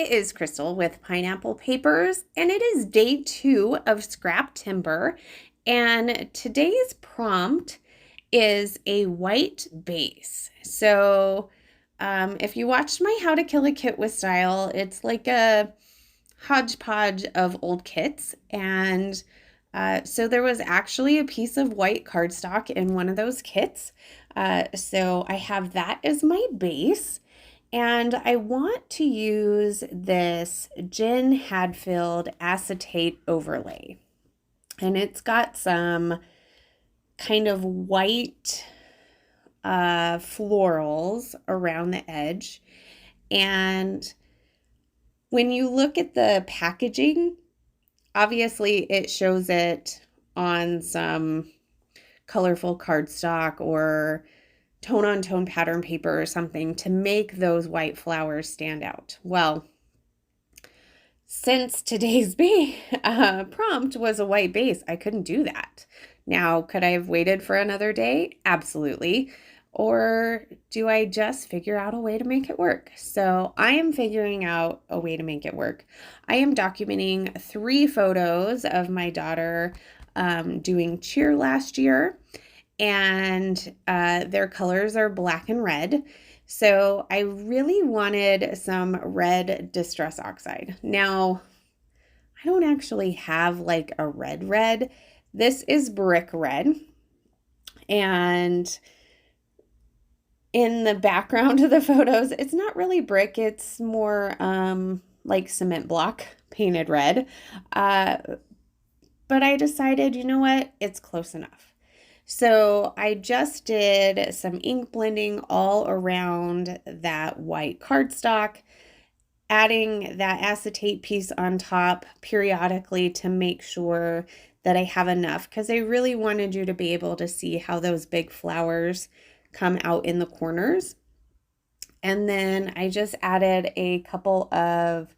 it is Crystal with Pineapple Papers, and it is day 2 of Scraptember. And today's prompt is a white base. So, if you watched my How to Kill a Kit with Style, it's like a hodgepodge of old kits. And so there was actually a piece of white cardstock in one of those kits. So I have that as my base. And I want to use this Jen Hadfield acetate overlay. And it's got some kind of white florals around the edge. And when you look at the packaging, obviously it shows it on some colorful cardstock or tone-on-tone pattern paper or something to make those white flowers stand out. Well, since today's prompt was a white base, I couldn't do that. Now, could I have waited for another day? Absolutely. Or do I just figure out a way to make it work? So I am figuring out a way to make it work. I am documenting 3 photos of my daughter doing cheer last year, and their colors are black and red. So I really wanted some red Distress Oxide. Now, I don't actually have like a red. This is brick red. And in the background of the photos, it's not really brick. It's more like cement block painted red. But I decided, you know what? It's close enough. So I just did some ink blending all around that white cardstock, adding that acetate piece on top periodically to make sure that I have enough, because I really wanted you to be able to see how those big flowers come out in the corners. And then I just added a couple of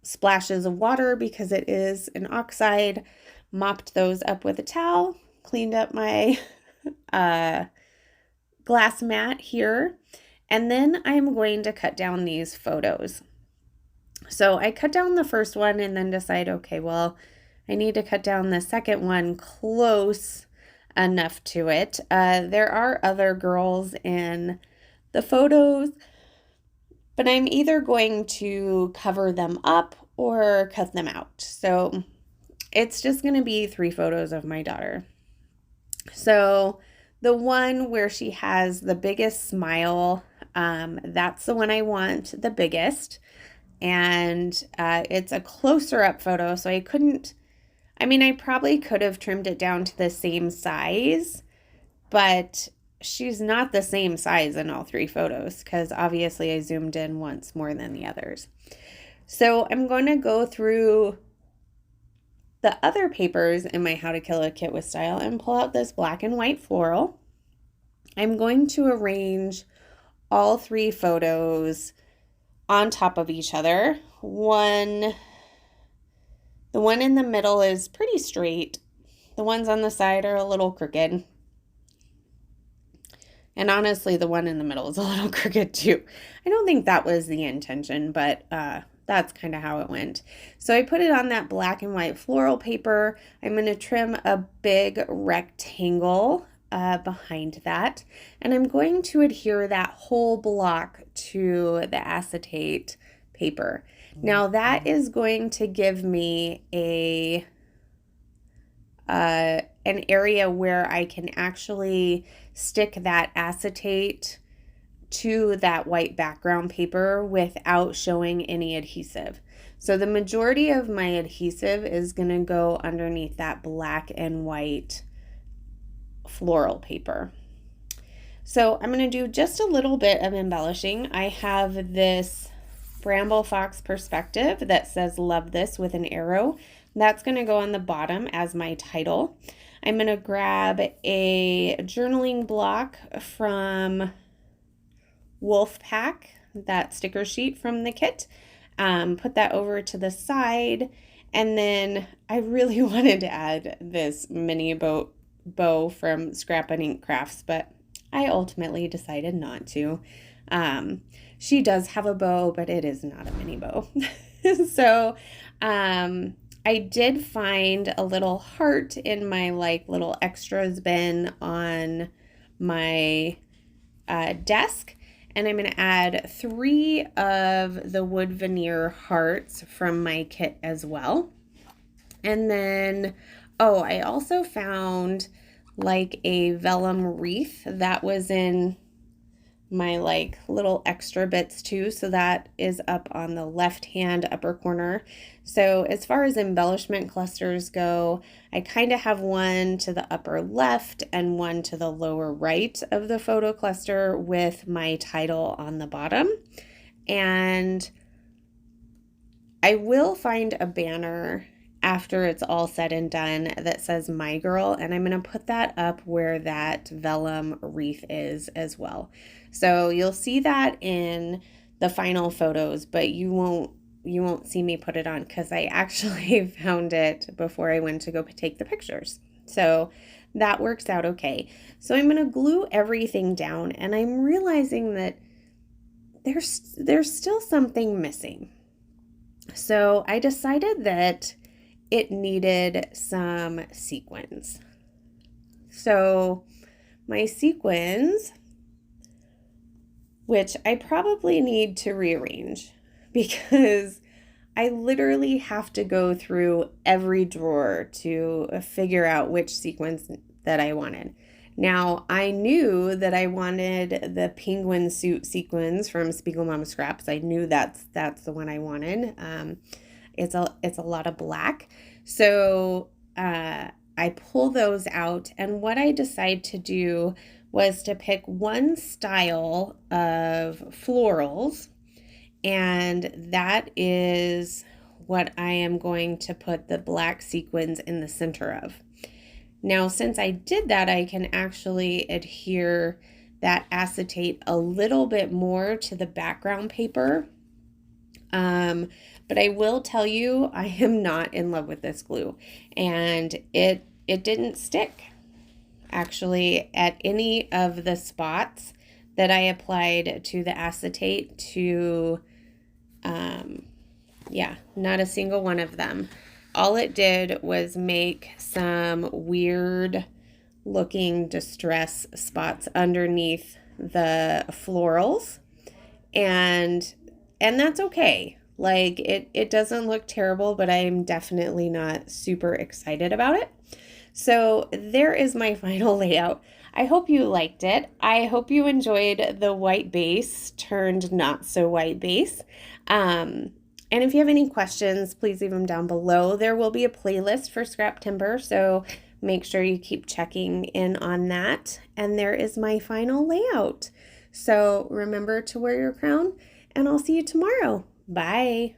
splashes of water because it is an oxide, mopped those up with a towel, cleaned up my glass mat here, and then I'm going to cut down these photos. So I cut down the first one and then decide, okay, well, I need to cut down the second one close enough to it. There are other girls in the photos, but I'm either going to cover them up or cut them out. So it's just going to be 3 photos of my daughter. So the one where she has the biggest smile, that's the one I want the biggest. And it's a closer up photo, so I probably could have trimmed it down to the same size, but she's not the same size in all 3 photos because obviously I zoomed in once more than the others. So I'm going to go through the other papers in my How to Kill a Kit with Style and pull out this black and white floral. I'm going to arrange all 3 photos on top of each other. The one in the middle is pretty straight. The ones on the side are a little crooked. And honestly, the one in the middle is a little crooked too. I don't think that was the intention, but that's kind of how it went. So I put it on that black and white floral paper. I'm going to trim a big rectangle behind that. And I'm going to adhere that whole block to the acetate paper. Now that is going to give me an area where I can actually stick that acetate to that white background paper without showing any adhesive. So the majority of my adhesive is going to go underneath that black and white floral paper. So I'm going to do just a little bit of embellishing. I have this Bramble Fox perspective that says love this with an arrow. That's going to go on the bottom as my title. I'm going to grab a journaling block from Wolfpack, that sticker sheet from the kit, put that over to the side, and then I really wanted to add this mini bow from Scrap and Ink Crafts, but I ultimately decided not to. She does have a bow, but it is not a mini bow. So I did find a little heart in my like little extras bin on my desk, and I'm going to add 3 of the wood veneer hearts from my kit as well. And then, oh, I also found like a vellum wreath that was in my like little extra bits too, so that is up on the left hand upper corner. So as far as embellishment clusters go, I kind of have one to the upper left and one to the lower right of the photo cluster with my title on the bottom. And I will find a banner after it's all said and done that says My Girl, and I'm going to put that up where that vellum wreath is as well. So you'll see that in the final photos, but you won't see me put it on because I actually found it before I went to go take the pictures. So that works out okay. So I'm going to glue everything down, and I'm realizing that there's still something missing. So I decided that it needed some sequins. So my sequins, which I probably need to rearrange because I literally have to go through every drawer to figure out which sequins that I wanted. Now, I knew that I wanted the penguin suit sequins from Spiegel Mama Scraps. I knew that's the one I wanted. It's a lot of black. So I pull those out, and what I decided to do was to pick one style of florals, and that is what I am going to put the black sequins in the center of. Now, since I did that, I can actually adhere that acetate a little bit more to the background paper. But I will tell you, I am not in love with this glue, and it didn't stick actually at any of the spots that I applied to the acetate to, not a single one of them. All it did was make some weird looking distress spots underneath the florals, and that's okay. Like it doesn't look terrible, but I'm definitely not super excited about it. So there is my final layout. I hope you liked it. I hope you enjoyed the white base turned not so white base. And if you have any questions, please leave them down below. There will be a playlist for Scraptember, so make sure you keep checking in on that. And there is my final layout. So remember to wear your crown, and I'll see you tomorrow. Bye.